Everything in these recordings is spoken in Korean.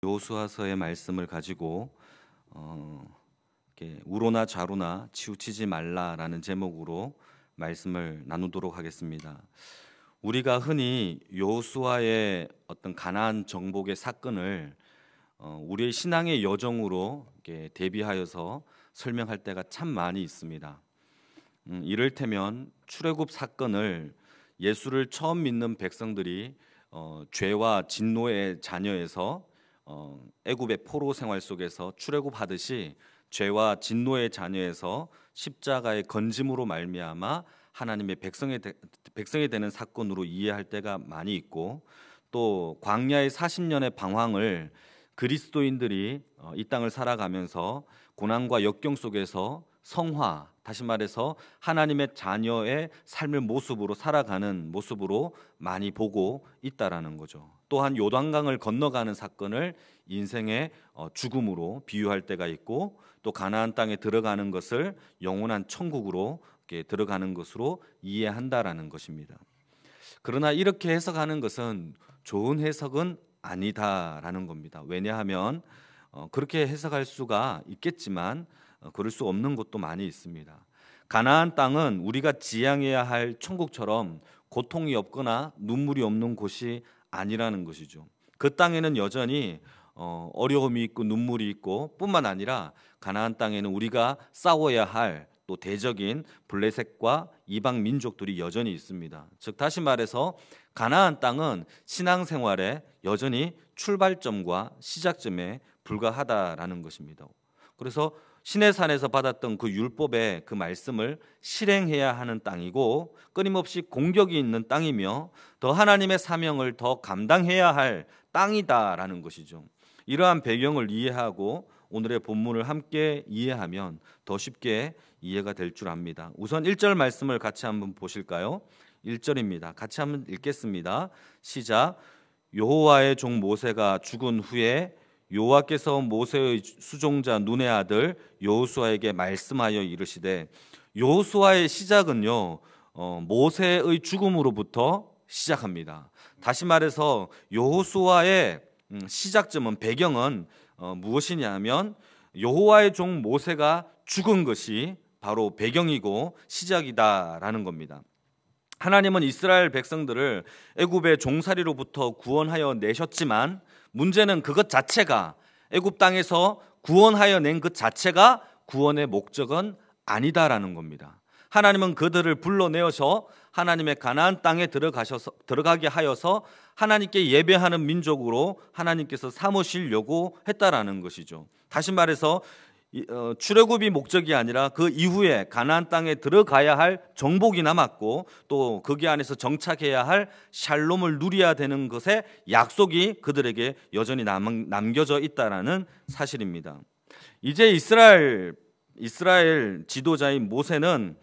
여호수아서의 말씀을 가지고 이렇게 우로나 좌로나 치우치지 말라라는 제목으로 말씀을 나누도록 하겠습니다. 우리가 흔히 여호수아의 어떤 가나안 정복의 사건을 우리의 신앙의 여정으로 이렇게 대비하여서 설명할 때가 참 많이 있습니다. 이를테면 출애굽 사건을 예수를 처음 믿는 백성들이 죄와 진노의 자녀에서 애굽의 포로 생활 속에서 출애굽하듯이 죄와 진노의 자녀에서 십자가의 건짐으로 말미암아 하나님의 백성이 되는 사건으로 이해할 때가 많이 있고, 또 광야의 40년의 방황을 그리스도인들이 이 땅을 살아가면서 고난과 역경 속에서 성화, 다시 말해서 하나님의 자녀의 삶의 모습으로 살아가는 모습으로 많이 보고 있다라는 거죠. 또한 요단강을 건너가는 사건을 인생의 죽음으로 비유할 때가 있고, 또 가나안 땅에 들어가는 것을 영원한 천국으로 들어가는 것으로 이해한다라는 것입니다. 그러나 이렇게 해석하는 것은 좋은 해석은 아니다라는 겁니다. 왜냐하면 그렇게 해석할 수가 있겠지만 그럴 수 없는 곳도 많이 있습니다. 가나안 땅은 우리가 지향해야 할 천국처럼 고통이 없거나 눈물이 없는 곳이 아니라는 것이죠. 그 땅에는 여전히 어려움이 있고 눈물이 있고, 뿐만 아니라 가나안 땅에는 우리가 싸워야 할 또 대적인 블레셋과 이방 민족들이 여전히 있습니다. 즉 다시 말해서 가나안 땅은 신앙생활에 여전히 출발점과 시작점에 불과하다라는 것입니다. 그래서 시내산에서 받았던 그 율법의 그 말씀을 실행해야 하는 땅이고, 끊임없이 공격이 있는 땅이며 더 하나님의 사명을 더 감당해야 할 땅이다라는 것이죠. 이러한 배경을 이해하고 오늘의 본문을 함께 이해하면 더 쉽게 이해가 될 줄 압니다. 우선 1절 말씀을 같이 한번 보실까요? 1절입니다. 같이 한번 읽겠습니다. 시작. 여호와의 종 모세가 죽은 후에 여호와께서 모세의 수종자 눈의 아들 여호수아에게 말씀하여 이르시되, 여호수아의 시작은요 모세의 죽음으로부터 시작합니다. 다시 말해서 여호수아의 시작점은, 배경은 무엇이냐면 여호와의 종 모세가 죽은 것이 바로 배경이고 시작이다라는 겁니다. 하나님은 이스라엘 백성들을 애굽의 종살이로부터 구원하여 내셨지만, 문제는 그것 자체가, 애굽 땅에서 구원하여 낸 것 자체가 구원의 목적은 아니다라는 겁니다. 하나님은 그들을 불러내어서 하나님의 가나안 땅에 들어가게 하여서 하나님께 예배하는 민족으로 하나님께서 삼으시려고 했다라는 것이죠. 다시 말해서 출애굽이 목적이 아니라 그 이후에 가나안 땅에 들어가야 할 정복이 남았고, 또 거기 안에서 정착해야 할 샬롬을 누려야 되는 것의 약속이 그들에게 여전히 남겨져 있다라는 사실입니다. 이제 이스라엘 지도자인 모세는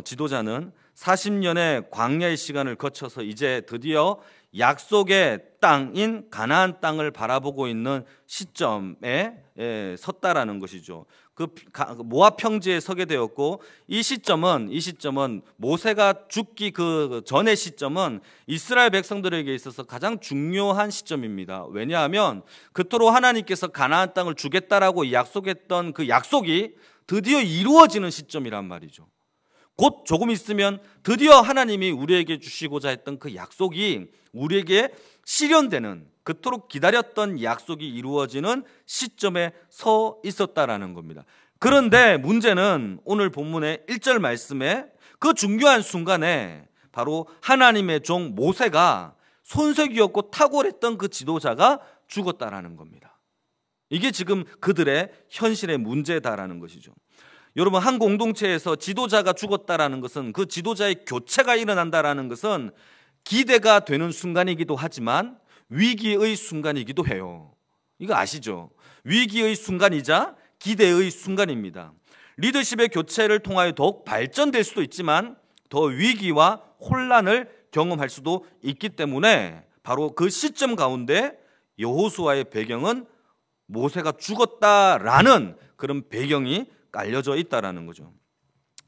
지도자는 40년의 광야의 시간을 거쳐서 이제 드디어 약속의 땅인 가나안 땅을 바라보고 있는 시점에 섰다라는 것이죠. 그 모압 평지에 서게 되었고, 이 시점은 모세가 죽기 그 전의 시점은 이스라엘 백성들에게 있어서 가장 중요한 시점입니다. 왜냐하면 그토록 하나님께서 가나안 땅을 주겠다라고 약속했던 그 약속이 드디어 이루어지는 시점이란 말이죠. 곧 조금 있으면 드디어 하나님이 우리에게 주시고자 했던 그 약속이 우리에게 실현되는, 그토록 기다렸던 약속이 이루어지는 시점에 서 있었다라는 겁니다. 그런데 문제는 오늘 본문의 1절 말씀에 그 중요한 순간에 바로 하나님의 종 모세가, 손석이었고 탁월했던 그 지도자가 죽었다라는 겁니다. 이게 지금 그들의 현실의 문제다라는 것이죠. 여러분, 한 공동체에서 지도자가 죽었다라는 것은, 그 지도자의 교체가 일어난다라는 것은 기대가 되는 순간이기도 하지만 위기의 순간이기도 해요. 이거 아시죠? 위기의 순간이자 기대의 순간입니다. 리더십의 교체를 통하여 더욱 발전될 수도 있지만 더 위기와 혼란을 경험할 수도 있기 때문에 바로 그 시점 가운데 여호수아의 배경은 모세가 죽었다라는 그런 배경이 깔려져 있다라는 거죠.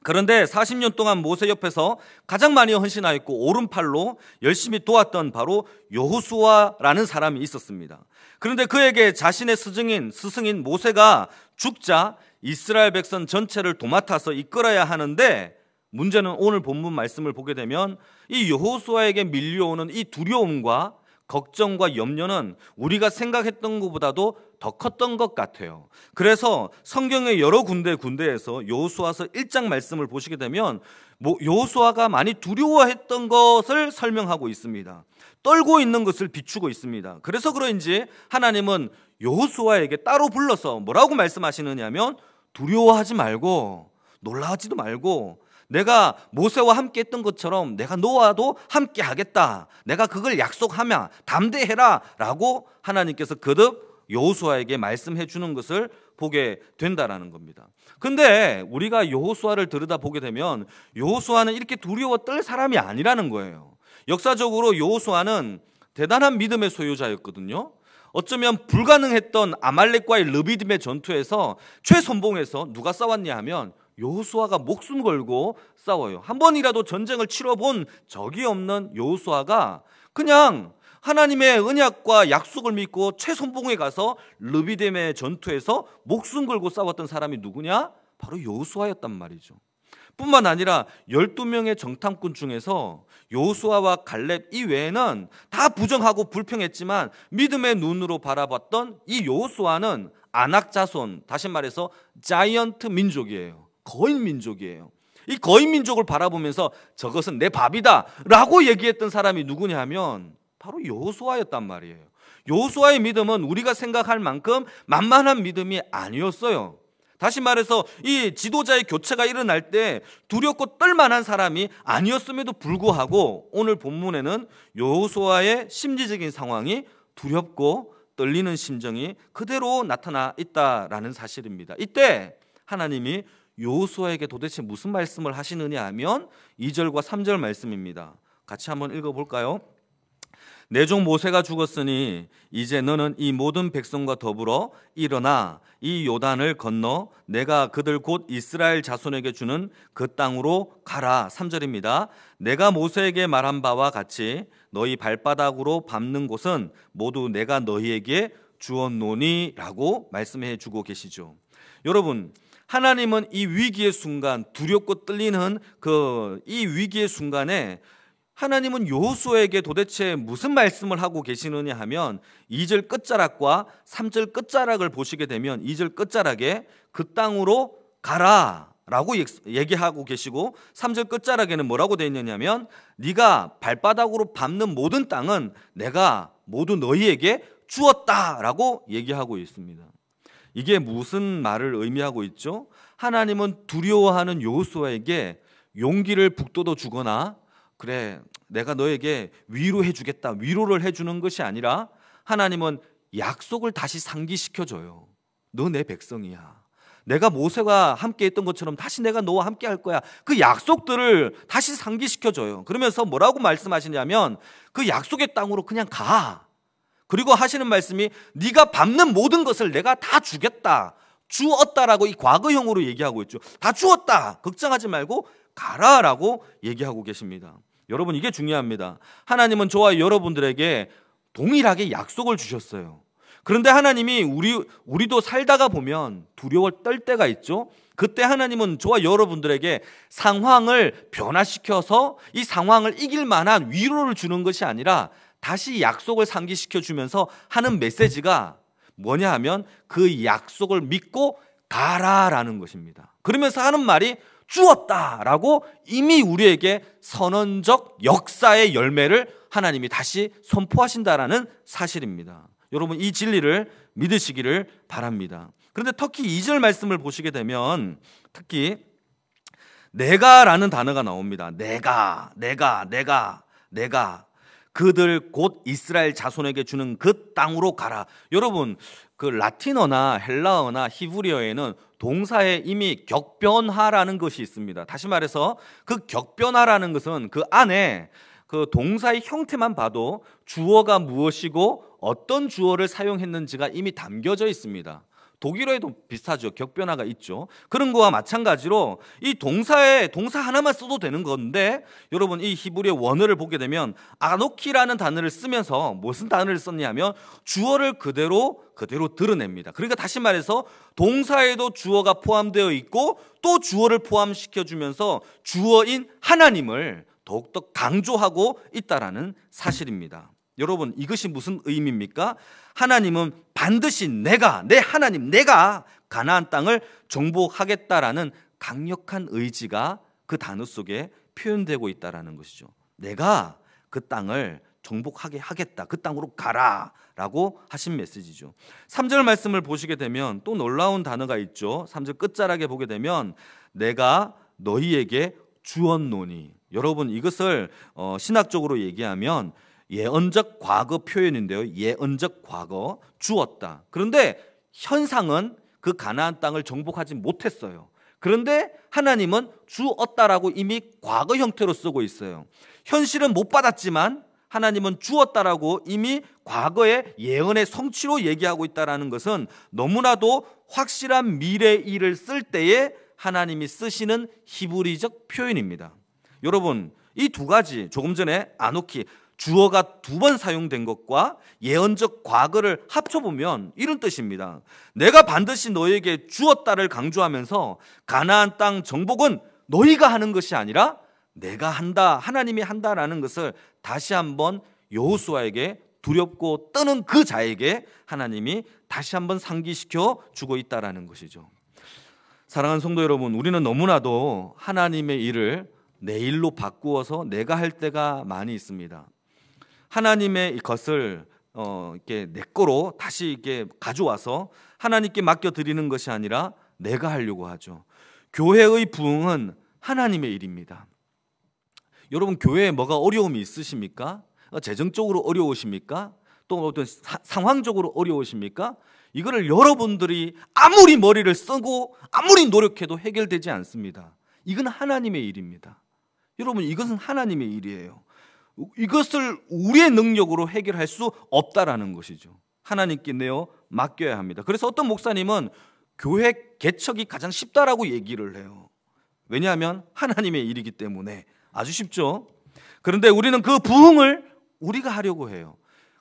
그런데 40년 동안 모세 옆에서 가장 많이 헌신하였고 오른팔로 열심히 도왔던 바로 여호수아라는 사람이 있었습니다. 그런데 그에게 자신의 스승인 모세가 죽자 이스라엘 백성 전체를 도맡아서 이끌어야 하는데, 문제는 오늘 본문 말씀을 보게 되면 이 여호수아에게 밀려오는 이 두려움과 걱정과 염려는 우리가 생각했던 것보다도 더 컸던 것 같아요. 그래서 성경의 여러 군데에서 여호수아서 1장 말씀을 보시게 되면 여호수아가 많이 두려워했던 것을 설명하고 있습니다. 떨고 있는 것을 비추고 있습니다. 그래서 그런지 하나님은 여호수아에게 따로 불러서 뭐라고 말씀하시느냐면, 두려워하지 말고 놀라지도 말고 내가 모세와 함께 했던 것처럼 내가 너와도 함께 하겠다, 내가 그걸 약속하며 담대해라 라고 하나님께서 거듭 여호수아에게 말씀해 주는 것을 보게 된다라는 겁니다. 근데 우리가 여호수아를 들여다보게 되면 여호수아는 이렇게 두려워 떨 사람이 아니라는 거예요. 역사적으로 여호수아는 대단한 믿음의 소유자였거든요. 어쩌면 불가능했던 아말렉과의 르비딤의 전투에서 최선봉에서 누가 싸웠냐 하면 여호수아가 목숨 걸고 싸워요. 한 번이라도 전쟁을 치러본 적이 없는 여호수아가 그냥 하나님의 언약과 약속을 믿고 최선봉에 가서 르비딤의 전투에서 목숨 걸고 싸웠던 사람이 누구냐? 바로 여호수아였단 말이죠. 뿐만 아니라 12명의 정탐꾼 중에서 여호수아와 갈렙 이외에는 다 부정하고 불평했지만 믿음의 눈으로 바라봤던 이 여호수아는 아낙 자손, 다시 말해서 자이언트 민족이에요. 거인 민족이에요. 이 거인 민족을 바라보면서 저것은 내 밥이다 라고 얘기했던 사람이 누구냐 하면 바로 여호수아였단 말이에요. 여호수아의 믿음은 우리가 생각할 만큼 만만한 믿음이 아니었어요. 다시 말해서 이 지도자의 교체가 일어날 때 두렵고 떨만한 사람이 아니었음에도 불구하고 오늘 본문에는 여호수아의 심리적인 상황이 두렵고 떨리는 심정이 그대로 나타나 있다라는 사실입니다. 이때 하나님이 여호수아에게 도대체 무슨 말씀을 하시느냐 하면 2절과 3절 말씀입니다. 같이 한번 읽어볼까요? 내 종 모세가 죽었으니 이제 너는 이 모든 백성과 더불어 일어나 이 요단을 건너 내가 그들 곧 이스라엘 자손에게 주는 그 땅으로 가라. 3절입니다. 내가 모세에게 말한 바와 같이 너희 발바닥으로 밟는 곳은 모두 내가 너희에게 주었노니 라고 말씀해 주고 계시죠. 여러분, 하나님은 이 위기의 순간, 두렵고 떨리는 이 위기의 순간에 하나님은 여호수아에게 도대체 무슨 말씀을 하고 계시느냐 하면 2절 끝자락과 3절 끝자락을 보시게 되면 2절 끝자락에 그 땅으로 가라 라고 얘기하고 계시고 3절 끝자락에는 뭐라고 되어 있느냐면 네가 발바닥으로 밟는 모든 땅은 내가 모두 너희에게 주었다 라고 얘기하고 있습니다. 이게 무슨 말을 의미하고 있죠? 하나님은 두려워하는 여호수아에게 용기를 북돋워 주거나 그래 내가 너에게 위로해 주겠다, 위로를 해주는 것이 아니라 하나님은 약속을 다시 상기시켜줘요. 너 내 백성이야. 내가 모세와 함께 했던 것처럼 다시 내가 너와 함께 할 거야. 그 약속들을 다시 상기시켜줘요. 그러면서 뭐라고 말씀하시냐면 그 약속의 땅으로 그냥 가. 그리고 하시는 말씀이 네가 밟는 모든 것을 내가 다 주겠다, 주었다라고 이 과거형으로 얘기하고 있죠. 다 주었다, 걱정하지 말고 가라라고 얘기하고 계십니다. 여러분, 이게 중요합니다. 하나님은 저와 여러분들에게 동일하게 약속을 주셨어요. 그런데 하나님이 우리도 살다가 보면 두려워 떨 때가 있죠. 그때 하나님은 저와 여러분들에게 상황을 변화시켜서 이 상황을 이길 만한 위로를 주는 것이 아니라 다시 약속을 상기시켜 주면서 하는 메시지가 뭐냐 하면 그 약속을 믿고 가라라는 것입니다. 그러면서 하는 말이 주었다라고 이미 우리에게 선언적 역사의 열매를 하나님이 다시 선포하신다라는 사실입니다. 여러분, 이 진리를 믿으시기를 바랍니다. 그런데 특히 2절 말씀을 보시게 되면 특히 내가라는 단어가 나옵니다. 내가 그들 곧 이스라엘 자손에게 주는 그 땅으로 가라. 여러분, 그 라틴어나 헬라어나 히브리어에는 동사에 이미 격변하라는 것이 있습니다. 다시 말해서 그 격변하라는 것은 그 안에 그 동사의 형태만 봐도 주어가 무엇이고 어떤 주어를 사용했는지가 이미 담겨져 있습니다. 독일어에도 비슷하죠. 격변화가 있죠. 그런 거와 마찬가지로 이 동사 하나만 써도 되는 건데, 여러분 이 히브리어 원어를 보게 되면 아노키라는 단어를 쓰면서 무슨 단어를 썼냐면 주어를 그대로 드러냅니다. 그러니까 다시 말해서 동사에도 주어가 포함되어 있고 또 주어를 포함시켜 주면서 주어인 하나님을 더욱더 강조하고 있다라는 사실입니다. 여러분, 이것이 무슨 의미입니까? 하나님은 반드시 내 하나님, 내가 가나안 땅을 정복하겠다라는 강력한 의지가 그 단어 속에 표현되고 있다라는 것이죠. 내가 그 땅을 정복하게 하겠다. 그 땅으로 가라 라고 하신 메시지죠. 3절 말씀을 보시게 되면 또 놀라운 단어가 있죠. 3절 끝자락에 보게 되면 내가 너희에게 주었노니. 여러분, 이것을 신학적으로 얘기하면 예언적 과거 표현인데요. 예언적 과거, 주었다. 그런데 현상은 그 가나안 땅을 정복하지 못했어요. 그런데 하나님은 주었다라고 이미 과거 형태로 쓰고 있어요. 현실은 못 받았지만 하나님은 주었다라고 이미 과거의 예언의 성취로 얘기하고 있다는 것은 너무나도 확실한 미래 일을 쓸 때에 하나님이 쓰시는 히브리적 표현입니다. 여러분, 이 두 가지, 조금 전에 아노키, 주어가 2번 사용된 것과 예언적 과거를 합쳐보면 이런 뜻입니다. 내가 반드시 너에게 주었다를 강조하면서 가나안 땅 정복은 너희가 하는 것이 아니라 내가 한다, 하나님이 한다라는 것을 다시 한번 여호수아에게, 두렵고 떠는 그 자에게 하나님이 다시 한번 상기시켜 주고 있다라는 것이죠. 사랑하는 성도 여러분, 우리는 너무나도 하나님의 일을 내 일로 바꾸어서 내가 할 때가 많이 있습니다. 하나님의 것을 이렇게 내 거로 다시 이렇게 가져와서 하나님께 맡겨 드리는 것이 아니라 내가 하려고 하죠. 교회의 부흥은 하나님의 일입니다. 여러분, 교회에 뭐가 어려움이 있으십니까? 재정적으로 어려우십니까? 또 어떤 상황적으로 어려우십니까? 이거를 여러분들이 아무리 머리를 쓰고 아무리 노력해도 해결되지 않습니다. 이건 하나님의 일입니다. 여러분, 이것은 하나님의 일이에요. 이것을 우리의 능력으로 해결할 수 없다라는 것이죠. 하나님께 내어 맡겨야 합니다. 그래서 어떤 목사님은 교회 개척이 가장 쉽다라고 얘기를 해요. 왜냐하면 하나님의 일이기 때문에 아주 쉽죠. 그런데 우리는 그 부흥을 우리가 하려고 해요.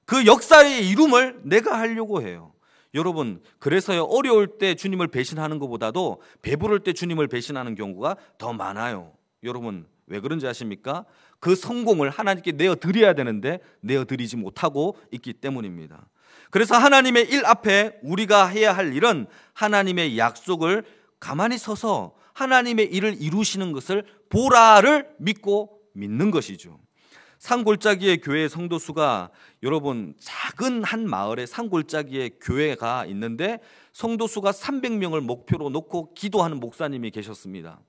그 역사의 이룸을 내가 하려고 해요. 여러분, 그래서요, 어려울 때 주님을 배신하는 것보다도 배부를 때 주님을 배신하는 경우가 더 많아요. 여러분, 왜 그런지 아십니까? 그 성공을 하나님께 내어드려야 되는데 내어드리지 못하고 있기 때문입니다. 그래서 하나님의 일 앞에 우리가 해야 할 일은 하나님의 약속을 가만히 서서 하나님의 일을 이루시는 것을 보라를 믿는 것이죠. 산골짜기의 교회 성도수가, 여러분, 작은 한 마을에 산골짜기의 교회가 있는데 성도수가 300명을 목표로 놓고 기도하는 목사님이 계셨습니다.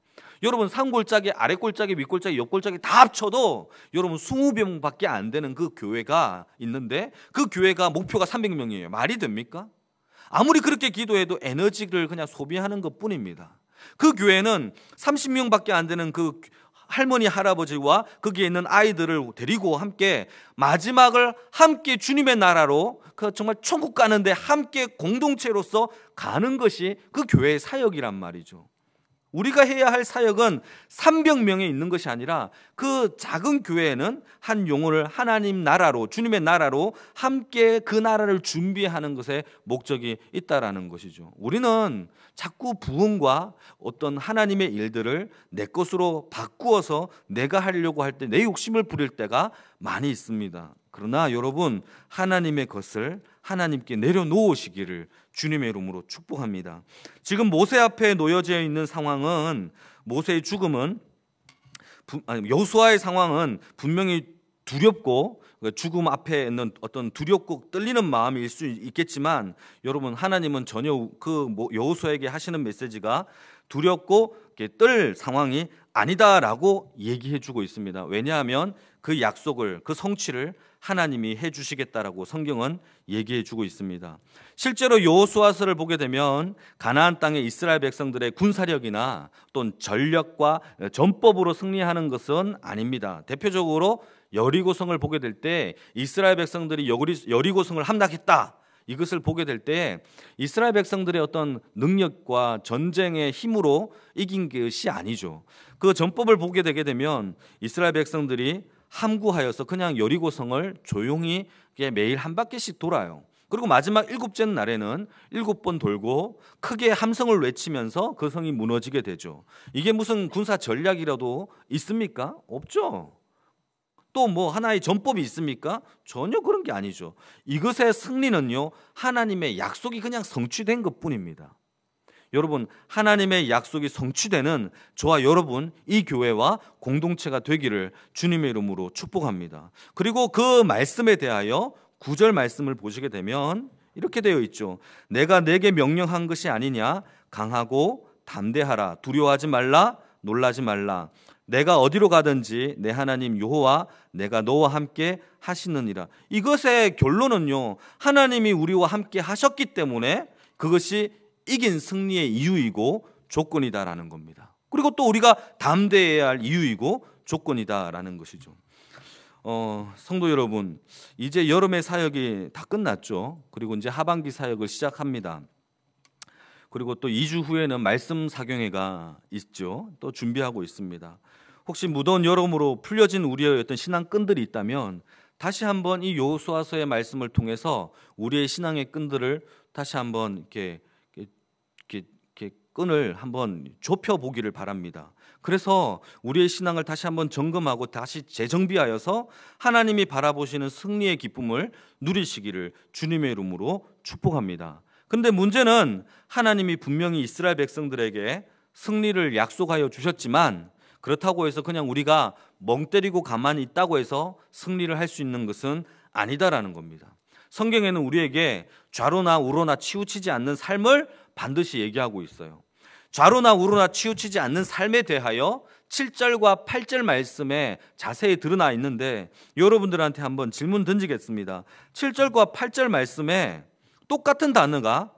여러분, 산골짜기, 아래골짜기, 윗골짜기, 옆골짜기 다 합쳐도 여러분 20명밖에 안 되는 그 교회가 있는데 그 교회가 목표가 300명이에요. 말이 됩니까? 아무리 그렇게 기도해도 에너지를 그냥 소비하는 것뿐입니다. 그 교회는 30명밖에 안 되는 그 할머니, 할아버지와 거기에 있는 아이들을 데리고 함께 마지막을 함께 주님의 나라로, 그 정말 천국 가는데 함께 공동체로서 가는 것이 그 교회의 사역이란 말이죠. 우리가 해야 할 사역은 300명에 있는 것이 아니라 그 작은 교회에는 한 영혼을 하나님 나라로, 주님의 나라로 함께 그 나라를 준비하는 것에 목적이 있다라는 것이죠. 우리는 자꾸 부흥과 어떤 하나님의 일들을 내 것으로 바꾸어서 내가 하려고 할 때 내 욕심을 부릴 때가 많이 있습니다. 그러나 여러분, 하나님의 것을 하나님께 내려놓으시기를 주님의 이름으로 축복합니다. 지금 모세 앞에 놓여져 있는 상황은, 모세의 죽음은, 여호수아의 상황은 분명히 두렵고 죽음 앞에 있는 어떤 두렵고 떨리는 마음일 수 있겠지만, 여러분, 하나님은 전혀 그 여호수아에게 하시는 메시지가 두렵고 떨 상황이 아니다라고 얘기해 주고 있습니다. 왜냐하면 그 약속을, 그 성취를 하나님이 해주시겠다라고 성경은 얘기해 주고 있습니다. 실제로 여호수아서를 보게 되면 가나안 땅의 이스라엘 백성들의 군사력이나 또는 전력과 전법으로 승리하는 것은 아닙니다. 대표적으로 여리고성을 보게 될 때 이스라엘 백성들이 여리고성을 함락했다, 이것을 보게 될 때 이스라엘 백성들의 어떤 능력과 전쟁의 힘으로 이긴 것이 아니죠. 그 전법을 보게 되게 되면 이스라엘 백성들이 함구하여서 그냥 여리고성을 조용히 매일 한 바퀴씩 돌아요. 그리고 마지막 7째 날에는 7번 돌고 크게 함성을 외치면서 그 성이 무너지게 되죠. 이게 무슨 군사 전략이라도 있습니까? 없죠. 또 뭐 하나의 전법이 있습니까? 전혀 그런 게 아니죠. 이것의 승리는요, 하나님의 약속이 그냥 성취된 것뿐입니다. 여러분, 하나님의 약속이 성취되는 저와 여러분, 이 교회와 공동체가 되기를 주님의 이름으로 축복합니다. 그리고 그 말씀에 대하여 9절 말씀을 보시게 되면 이렇게 되어 있죠. 내가 내게 명령한 것이 아니냐? 강하고 담대하라. 두려워하지 말라. 놀라지 말라. 내가 어디로 가든지 내 하나님 여호와 내가 너와 함께 하시느니라. 이것의 결론은요, 하나님이 우리와 함께 하셨기 때문에 그것이 이긴 승리의 이유이고 조건이다라는 겁니다. 그리고 또 우리가 담대해야 할 이유이고 조건이다라는 것이죠. 성도 여러분, 이제 여름의 사역이 다 끝났죠. 그리고 이제 하반기 사역을 시작합니다. 그리고 또 2주 후에는 말씀 사경회가 있죠. 또 준비하고 있습니다. 혹시 무더운 여름으로 풀려진 우리의 어떤 신앙 끈들이 있다면 다시 한번 이 여호수아서의 말씀을 통해서 우리의 신앙의 끈들을 다시 한번 이렇게 끈을 한번 좁혀 보기를 바랍니다. 그래서 우리의 신앙을 다시 한번 점검하고 다시 재정비하여서 하나님이 바라보시는 승리의 기쁨을 누리시기를 주님의 이름으로 축복합니다. 근데 문제는 하나님이 분명히 이스라엘 백성들에게 승리를 약속하여 주셨지만 그렇다고 해서 그냥 우리가 멍 때리고 가만히 있다고 해서 승리를 할 수 있는 것은 아니다라는 겁니다. 성경에는 우리에게 좌로나 우로나 치우치지 않는 삶을 반드시 얘기하고 있어요. 좌로나 우로나 치우치지 않는 삶에 대하여 7절과 8절 말씀에 자세히 드러나 있는데 여러분들한테 한번 질문 던지겠습니다. 7절과 8절 말씀에 똑같은 단어가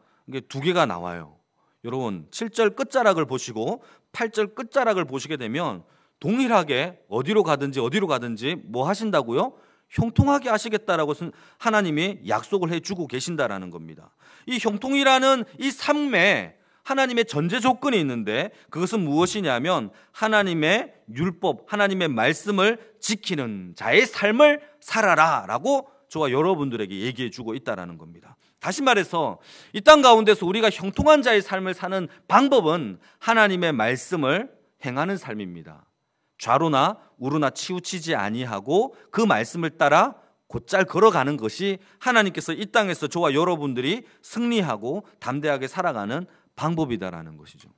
두 개가 나와요. 여러분 7절 끝자락을 보시고 8절 끝자락을 보시게 되면 동일하게 어디로 가든지 뭐 하신다고요? 형통하게 하시겠다라고 하나님이 약속을 해주고 계신다라는 겁니다. 이 형통이라는 이 삶에 하나님의 전제 조건이 있는데 그것은 무엇이냐면 하나님의 율법, 하나님의 말씀을 지키는 자의 삶을 살아라라고 저와 여러분들에게 얘기해 주고 있다라는 겁니다. 다시 말해서 이 땅 가운데서 우리가 형통한 자의 삶을 사는 방법은 하나님의 말씀을 행하는 삶입니다. 좌로나 우로나 치우치지 아니하고 그 말씀을 따라 곧잘 걸어가는 것이 하나님께서 이 땅에서 저와 여러분들이 승리하고 담대하게 살아가는 방법이다라는 것이죠.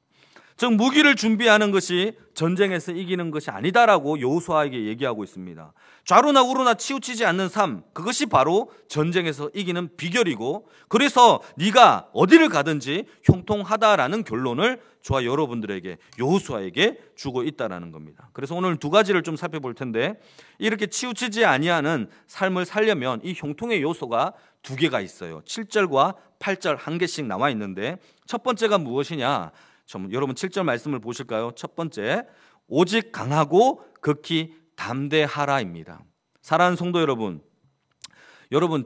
즉 무기를 준비하는 것이 전쟁에서 이기는 것이 아니다라고 여호수아에게 얘기하고 있습니다. 좌로나 우로나 치우치지 않는 삶, 그것이 바로 전쟁에서 이기는 비결이고 그래서 네가 어디를 가든지 형통하다라는 결론을 저와 여러분들에게 여호수아에게 주고 있다라는 겁니다. 그래서 오늘 두 가지를 좀 살펴볼 텐데 이렇게 치우치지 아니하는 삶을 살려면 이 형통의 요소가 두 개가 있어요. 7절과 8절 한 개씩 나와 있는데 첫 번째가 무엇이냐? 여러분 7절 말씀을 보실까요? 첫 번째, 오직 강하고 극히 담대하라입니다. 사랑하는 성도 여러분,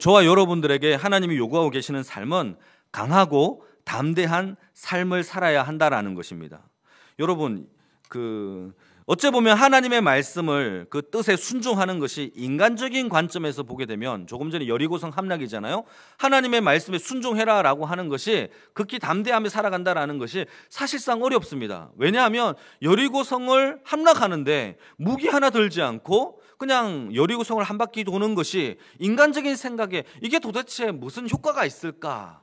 저와 여러분들에게 하나님이 요구하고 계시는 삶은 강하고 담대한 삶을 살아야 한다라는 것입니다. 여러분, 어째 보면 하나님의 말씀을 그 뜻에 순종하는 것이 인간적인 관점에서 보게 되면 조금 전에 여리고성 함락이잖아요. 하나님의 말씀에 순종해라라고 하는 것이 극히 담대하며 살아간다라는 것이 사실상 어렵습니다. 왜냐하면 여리고성을 함락하는데 무기 하나 들지 않고 그냥 여리고성을 한 바퀴 도는 것이 인간적인 생각에 이게 도대체 무슨 효과가 있을까?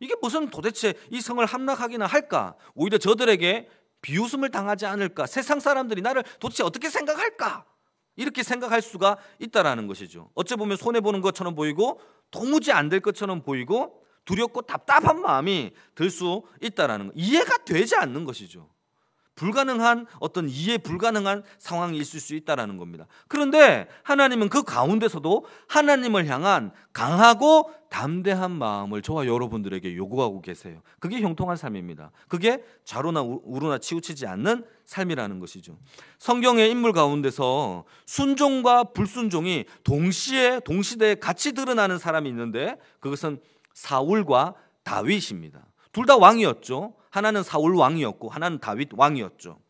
이게 무슨 도대체 이 성을 함락하기나 할까? 오히려 저들에게 비웃음을 당하지 않을까? 세상 사람들이 나를 도대체 어떻게 생각할까? 이렇게 생각할 수가 있다라는 것이죠. 어찌 보면 손해보는 것처럼 보이고 도무지 안 될 것처럼 보이고 두렵고 답답한 마음이 들 수 있다라는 것. 이해가 되지 않는 것이죠. 불가능한 어떤 이해 불가능한 상황이 있을 수 있다라는 겁니다. 그런데 하나님은 그 가운데서도 하나님을 향한 강하고 담대한 마음을 저와 여러분들에게 요구하고 계세요. 그게 형통한 삶입니다. 그게 좌로나 우로나 치우치지 않는 삶이라는 것이죠. 성경의 인물 가운데서 순종과 불순종이 동시대에 같이 드러나는 사람이 있는데 그것은 사울과 다윗입니다. 둘 다 왕이었죠. 하나는 사울 왕이었고 하나는 다윗 왕이었죠.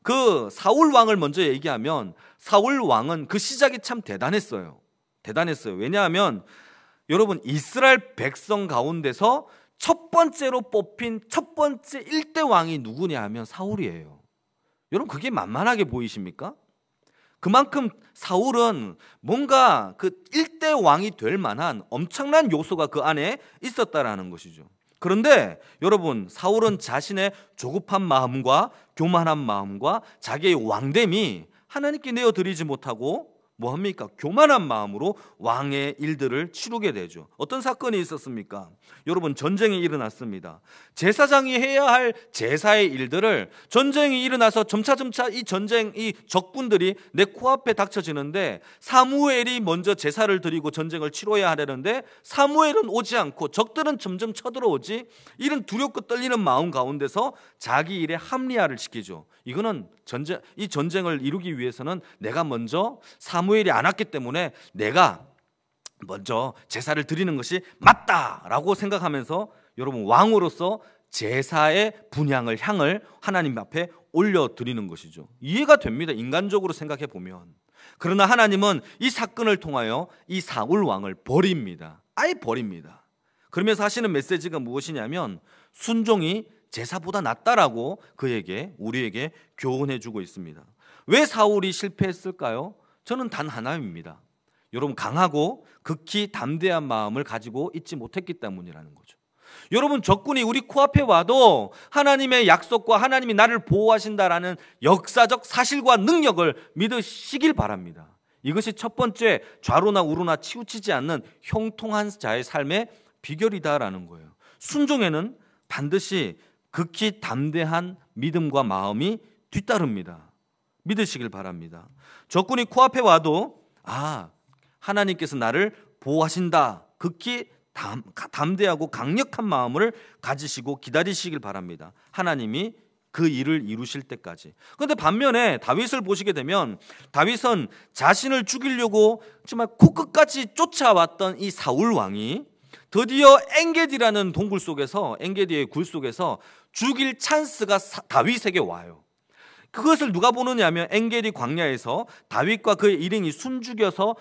그 사울 왕을 먼저 얘기하면 사울 왕은 그 시작이 참 대단했어요. 왜냐하면 여러분, 이스라엘 백성 가운데서 첫 번째로 뽑힌 첫 번째 1대 왕이 누구냐 하면 사울이에요. 여러분, 그게 만만하게 보이십니까? 그만큼 사울은 뭔가 그 1대 왕이 될 만한 엄청난 요소가 그 안에 있었다라는 것이죠. 그런데 여러분, 사울은 자신의 조급한 마음과 교만한 마음과 자기의 왕됨이 하나님께 내어드리지 못하고 뭐합니까? 교만한 마음으로 왕의 일들을 치르게 되죠. 어떤 사건이 있었습니까? 여러분, 전쟁이 일어났습니다. 제사장이 해야 할 제사의 일들을 전쟁이 일어나서 점차 이 적군들이 내 코앞에 닥쳐지는데 사무엘이 먼저 제사를 드리고 전쟁을 치러야 하려는데 사무엘은 오지 않고 적들은 점점 쳐들어오지, 이런 두렵고 떨리는 마음 가운데서 자기 일에 합리화를 시키죠. 이거는 이 전쟁을 이루기 위해서는 내가 먼저 사무엘이 안 왔기 때문에 내가 먼저 제사를 드리는 것이 맞다라고 생각하면서 여러분, 왕으로서 제사의 분향을, 향을 하나님 앞에 올려드리는 것이죠. 이해가 됩니다, 인간적으로 생각해 보면. 그러나 하나님은 이 사건을 통하여 이 사울 왕을 버립니다. 아예 버립니다. 그러면서 하시는 메시지가 무엇이냐면 순종이 제사보다 낫다라고 우리에게 교훈해 주고 있습니다. 왜 사울이 실패했을까요? 저는 단 하나입니다. 여러분, 강하고 극히 담대한 마음을 가지고 있지 못했기 때문이라는 거죠. 여러분, 적군이 우리 코앞에 와도 하나님의 약속과 하나님이 나를 보호하신다라는 역사적 사실과 능력을 믿으시길 바랍니다. 이것이 첫 번째, 좌로나 우로나 치우치지 않는 형통한 자의 삶의 비결이다라는 거예요. 순종에는 반드시 극히 담대한 믿음과 마음이 뒤따릅니다. 믿으시길 바랍니다. 적군이 코앞에 와도 하나님께서 나를 보호하신다, 극히 담대하고 강력한 마음을 가지시고 기다리시길 바랍니다. 하나님이 그 일을 이루실 때까지. 그런데 반면에 다윗을 보시게 되면 다윗은 자신을 죽이려고 정말 코끝까지 쫓아왔던 이 사울 왕이 드디어 엔게디라는 동굴 속에서, 엔게디의 굴 속에서 죽일 찬스가 다윗에게 와요. 그것을 누가 보느냐 하면 엔게디 광야에서 다윗과 그의 일행이 숨죽여서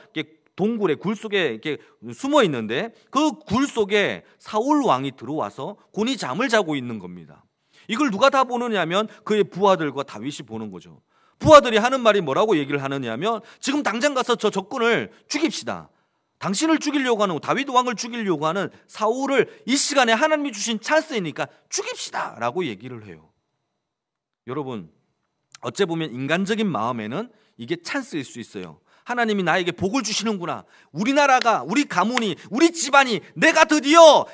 동굴의 굴 속에 이렇게 숨어 있는데 그 굴 속에 사울 왕이 들어와서 곤히 잠을 자고 있는 겁니다. 이걸 누가 다 보느냐 하면 그의 부하들과 다윗이 보는 거죠. 부하들이 하는 말이 뭐라고 얘기를 하느냐 하면 지금 당장 가서 저 적군을 죽입시다. 당신을 죽이려고 하는, 다윗 왕을 죽이려고 하는 사울을 이 시간에 하나님이 주신 찬스이니까 죽입시다 라고 얘기를 해요. 여러분, 어째 보면 인간적인 마음에는 이게 찬스일 수 있어요. 하나님이 나에게 복을 주시는구나, 우리 나라가, 우리 가문이, 우리 집안이 내가 드디어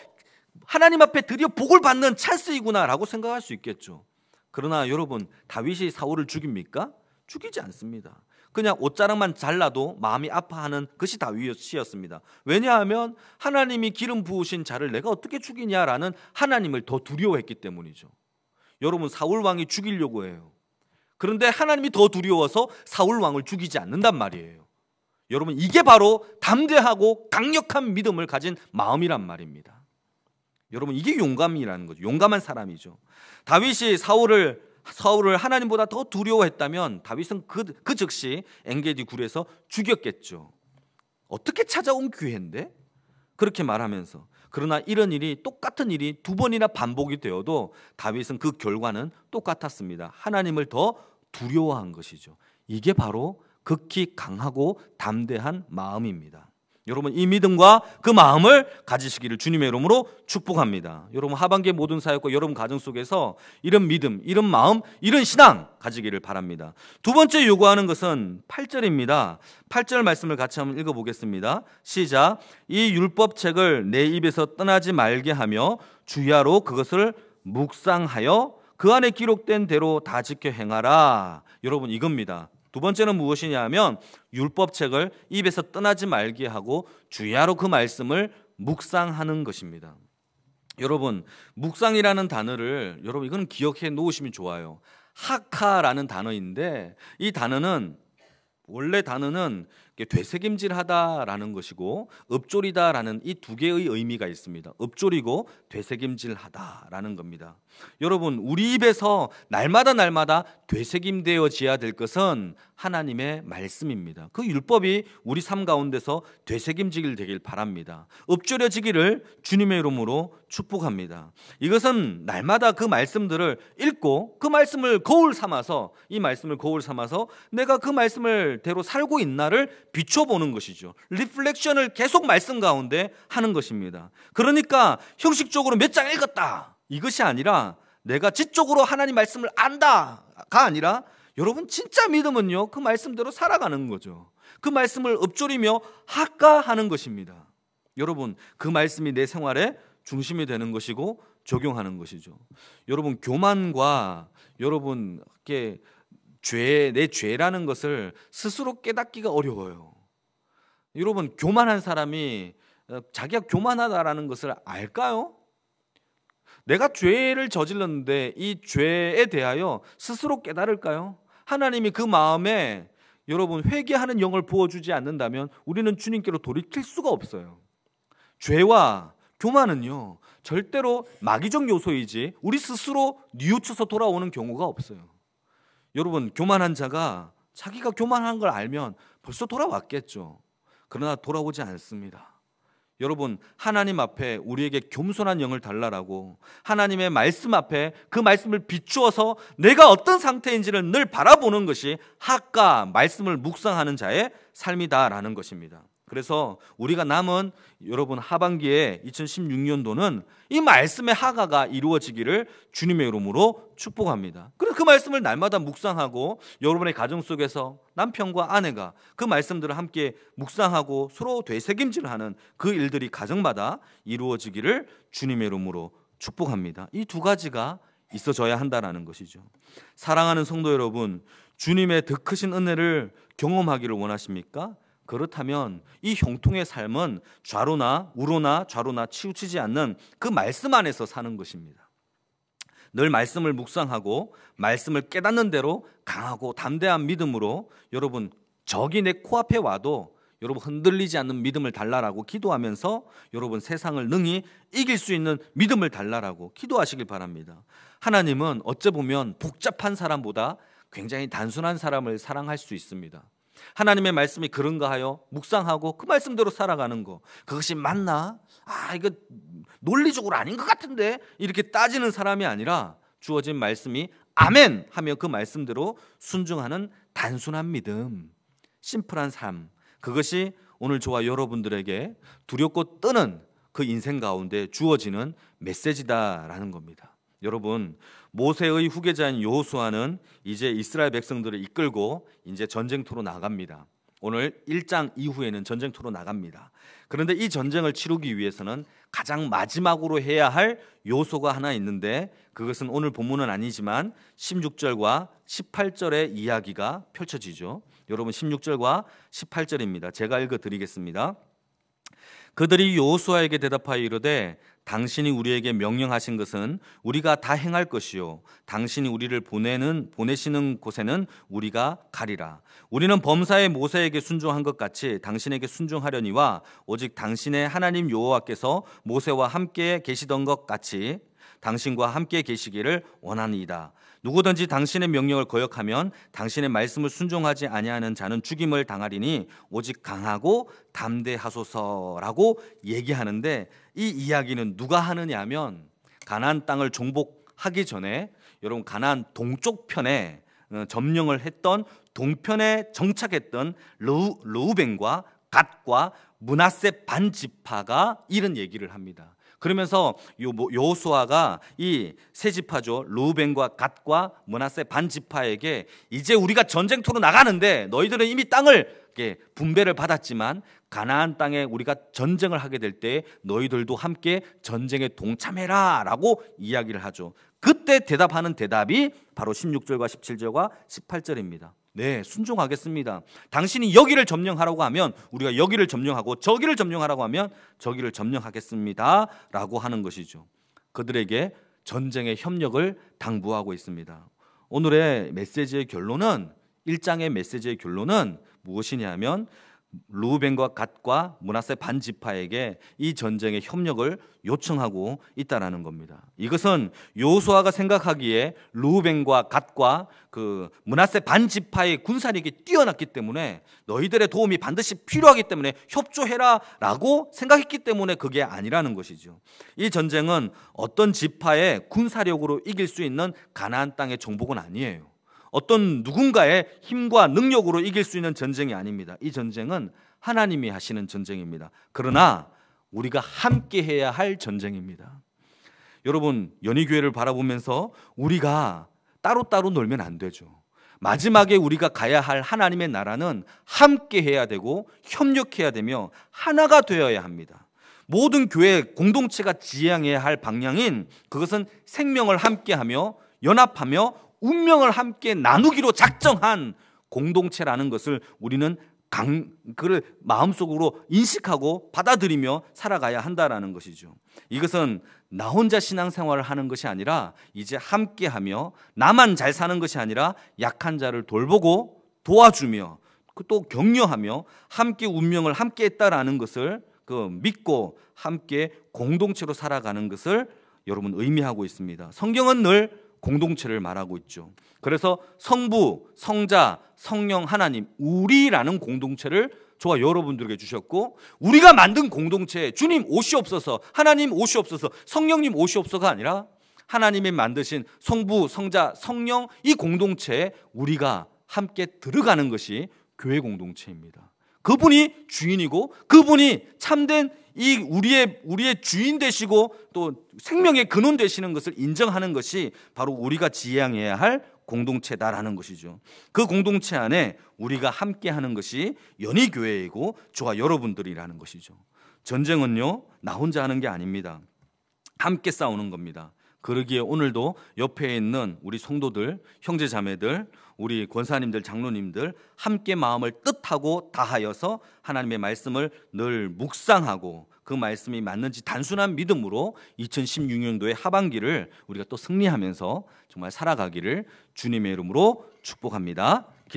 하나님 앞에 드디어 복을 받는 찬스이구나 라고 생각할 수 있겠죠. 그러나 여러분, 다윗이 사울을 죽입니까? 죽이지 않습니다. 그냥 옷자락만 잘라도 마음이 아파하는 것이 다윗이었습니다. 왜냐하면 하나님이 기름 부으신 자를 내가 어떻게 죽이냐라는 하나님을 더 두려워했기 때문이죠. 여러분, 사울 왕이 죽이려고 해요. 그런데 하나님이 더 두려워서 사울 왕을 죽이지 않는단 말이에요. 여러분, 이게 바로 담대하고 강력한 믿음을 가진 마음이란 말입니다. 여러분, 이게 용감이라는 거죠. 용감한 사람이죠. 다윗이 사울을 하나님보다 더 두려워했다면 다윗은 그 즉시 엔게디 굴에서 죽였겠죠. 어떻게 찾아온 기회인데? 그렇게 말하면서. 그러나 이런 일이, 똑같은 일이 두 번이나 반복이 되어도 다윗은 그 결과는 똑같았습니다. 하나님을 더 두려워한 것이죠. 이게 바로 극히 강하고 담대한 마음입니다. 여러분, 이 믿음과 그 마음을 가지시기를 주님의 이름으로 축복합니다. 여러분, 하반기의 모든 사역과 여러분 가정 속에서 이런 믿음, 이런 마음, 이런 신앙 가지기를 바랍니다. 두 번째 요구하는 것은 8절입니다. 8절 말씀을 같이 한번 읽어보겠습니다. 시작. 이 율법책을 내 입에서 떠나지 말게 하며 주야로 그것을 묵상하여 그 안에 기록된 대로 다 지켜 행하라. 여러분, 이겁니다. 두 번째는 무엇이냐 하면 율법책을 입에서 떠나지 말게 하고 주야로 그 말씀을 묵상하는 것입니다. 여러분, 묵상이라는 단어를 여러분 이건 기억해 놓으시면 좋아요. 하카라는 단어인데 이 단어는, 원래 단어는 되새김질하다라는 것이고 읊조리다라는 이 두 개의 의미가 있습니다. 읊조리고 되새김질하다라는 겁니다. 여러분, 우리 입에서 날마다 되새김되어져야 될 것은 하나님의 말씀입니다. 그 율법이 우리 삶 가운데서 되새김지길 바랍니다. 읊조려지기를 주님의 이름으로 축복합니다. 이것은 날마다 그 말씀들을 읽고 그 말씀을 거울 삼아서, 이 말씀을 거울 삼아서 내가 그 말씀을 대로 살고 있나를 비춰보는 것이죠. 리플렉션을 계속 말씀 가운데 하는 것입니다. 그러니까 형식적으로 몇 장 읽었다, 이것이 아니라 내가 지적으로 하나님 말씀을 안다가 아니라, 여러분 진짜 믿음은요, 그 말씀대로 살아가는 거죠. 그 말씀을 읊조리며 학가하는 것입니다. 여러분, 그 말씀이 내 생활의 중심이 되는 것이고 적용하는 것이죠. 여러분, 교만과 여러분 내 죄라는 것을 스스로 깨닫기가 어려워요. 여러분, 교만한 사람이 자기가 교만하다라는 것을 알까요? 내가 죄를 저질렀는데 이 죄에 대하여 스스로 깨달을까요? 하나님이 그 마음에 여러분 회개하는 영을 부어주지 않는다면 우리는 주님께로 돌이킬 수가 없어요. 죄와 교만은요, 절대로 마귀적 요소이지 우리 스스로 뉘우쳐서 돌아오는 경우가 없어요. 여러분, 교만한 자가 자기가 교만한 걸 알면 벌써 돌아왔겠죠. 그러나 돌아오지 않습니다. 여러분, 하나님 앞에 우리에게 겸손한 영을 달라라고 하나님의 말씀 앞에 그 말씀을 비추어서 내가 어떤 상태인지를 늘 바라보는 것이 학과 말씀을 묵상하는 자의 삶이다라는 것입니다. 그래서 우리가 남은 여러분 하반기에 2016년도는 이 말씀의 하가가 이루어지기를 주님의 이름으로 축복합니다. 그래서 그 말씀을 날마다 묵상하고 여러분의 가정 속에서 남편과 아내가 그 말씀들을 함께 묵상하고 서로 되새김질하는 그 일들이 가정마다 이루어지기를 주님의 이름으로 축복합니다. 이 두 가지가 있어져야 한다는 것이죠. 사랑하는 성도 여러분, 주님의 더 크신 은혜를 경험하기를 원하십니까? 그렇다면 이 형통의 삶은 좌로나 우로나 좌로나 치우치지 않는 그 말씀 안에서 사는 것입니다. 늘 말씀을 묵상하고 말씀을 깨닫는 대로 강하고 담대한 믿음으로 여러분 적이 내 코앞에 와도 여러분 흔들리지 않는 믿음을 달라라고 기도하면서 여러분 세상을 능히 이길 수 있는 믿음을 달라라고 기도하시길 바랍니다. 하나님은 어찌 보면 복잡한 사람보다 굉장히 단순한 사람을 사랑할 수 있습니다. 하나님의 말씀이 그런가 하여 묵상하고 그 말씀대로 살아가는 거, 그것이 맞나? 이거 논리적으로 아닌 것 같은데? 이렇게 따지는 사람이 아니라 주어진 말씀이 아멘 하며 그 말씀대로 순종하는 단순한 믿음, 심플한 삶, 그것이 오늘 저와 여러분들에게 두렵고 뜨는 그 인생 가운데 주어지는 메시지다라는 겁니다. 여러분, 모세의 후계자인 여호수아는 이제 이스라엘 백성들을 이끌고 이제 전쟁터로 나갑니다. 오늘 1장 이후에는 전쟁터로 나갑니다. 그런데 이 전쟁을 치르기 위해서는 가장 마지막으로 해야 할 요소가 하나 있는데, 그것은 오늘 본문은 아니지만 16절과 18절의 이야기가 펼쳐지죠. 여러분, 16절과 18절입니다. 제가 읽어드리겠습니다. 그들이 여호수아에게 대답하여 이르되 당신이 우리에게 명령하신 것은 우리가 다 행할 것이요 당신이 우리를 보내시는 곳에는 우리가 가리라. 우리는 범사의 모세에게 순종한 것 같이 당신에게 순종하려니와 오직 당신의 하나님 여호와께서 모세와 함께 계시던 것 같이 당신과 함께 계시기를 원하니이다. 누구든지 당신의 명령을 거역하면 당신의 말씀을 순종하지 아니하는 자는 죽임을 당하리니 오직 강하고 담대하소서라고 얘기하는데, 이 이야기는 누가 하느냐 하면 가나안 땅을 정복하기 전에 여러분 가나안 동쪽 편에 점령을 했던 동편에 정착했던 르우벤과 갓과 므낫세 반지파가 이런 얘기를 합니다. 그러면서 여호수아가 이 세 지파죠, 르우벤과 갓과 므낫세 반지파에게 이제 우리가 전쟁터로 나가는데 너희들은 이미 땅을 분배를 받았지만 가나안 땅에 우리가 전쟁을 하게 될 때 너희들도 함께 전쟁에 동참해라 라고 이야기를 하죠. 그때 대답하는 대답이 바로 16절과 17절과 18절입니다. 네, 순종하겠습니다. 당신이 여기를 점령하라고 하면 우리가 여기를 점령하고 저기를 점령하라고 하면 저기를 점령하겠습니다 라고 하는 것이죠. 그들에게 전쟁의 협력을 당부하고 있습니다. 오늘의 메시지의 결론은, 1장의 메시지의 결론은 무엇이냐면 르우벤과 갓과 므낫세 반지파에게 이 전쟁에 협력을 요청하고 있다라는 겁니다. 이것은 여호수아가 생각하기에 르우벤과 갓과 그 므낫세 반지파의 군사력이 뛰어났기 때문에 너희들의 도움이 반드시 필요하기 때문에 협조해라라고 생각했기 때문에 그게 아니라는 것이죠. 이 전쟁은 어떤 지파의 군사력으로 이길 수 있는 가나안 땅의 정복은 아니에요. 어떤 누군가의 힘과 능력으로 이길 수 있는 전쟁이 아닙니다. 이 전쟁은 하나님이 하시는 전쟁입니다. 그러나 우리가 함께 해야 할 전쟁입니다. 여러분, 연희교회를 바라보면서 우리가 따로따로 놀면 안 되죠. 마지막에 우리가 가야 할 하나님의 나라는 함께 해야 되고 협력해야 되며 하나가 되어야 합니다. 모든 교회 공동체가 지향해야 할 방향인 그것은 생명을 함께하며 연합하며 운명을 함께 나누기로 작정한 공동체라는 것을 우리는 그를 마음속으로 인식하고 받아들이며 살아가야 한다라는 것이죠. 이것은 나 혼자 신앙생활을 하는 것이 아니라 이제 함께하며 나만 잘 사는 것이 아니라 약한 자를 돌보고 도와주며 또 격려하며 함께 운명을 함께 했다라는 것을 믿고 함께 공동체로 살아가는 것을 여러분 의미하고 있습니다. 성경은 늘 공동체를 말하고 있죠. 그래서 성부, 성자, 성령 하나님 우리라는 공동체를 저와 여러분들에게 주셨고 우리가 만든 공동체 주님 오시옵소서, 하나님 오시옵소서, 성령님 오시옵소서가 아니라 하나님이 만드신 성부, 성자, 성령 이 공동체에 우리가 함께 들어가는 것이 교회 공동체입니다. 그분이 주인이고 그분이 참된 이 우리의 주인 되시고 또 생명의 근원 되시는 것을 인정하는 것이 바로 우리가 지향해야 할 공동체다라는 것이죠. 그 공동체 안에 우리가 함께하는 것이 연희교회이고 저와 여러분들이라는 것이죠. 전쟁은요 나 혼자 하는 게 아닙니다. 함께 싸우는 겁니다. 그러기에 오늘도 옆에 있는 우리 성도들, 형제자매들, 우리 권사님들, 장로님들 함께 마음을 뜻하고 다하여서 하나님의 말씀을 늘 묵상하고 그 말씀이 맞는지 단순한 믿음으로 2016년도의 하반기를 우리가 또 승리하면서 정말 살아가기를 주님의 이름으로 축복합니다.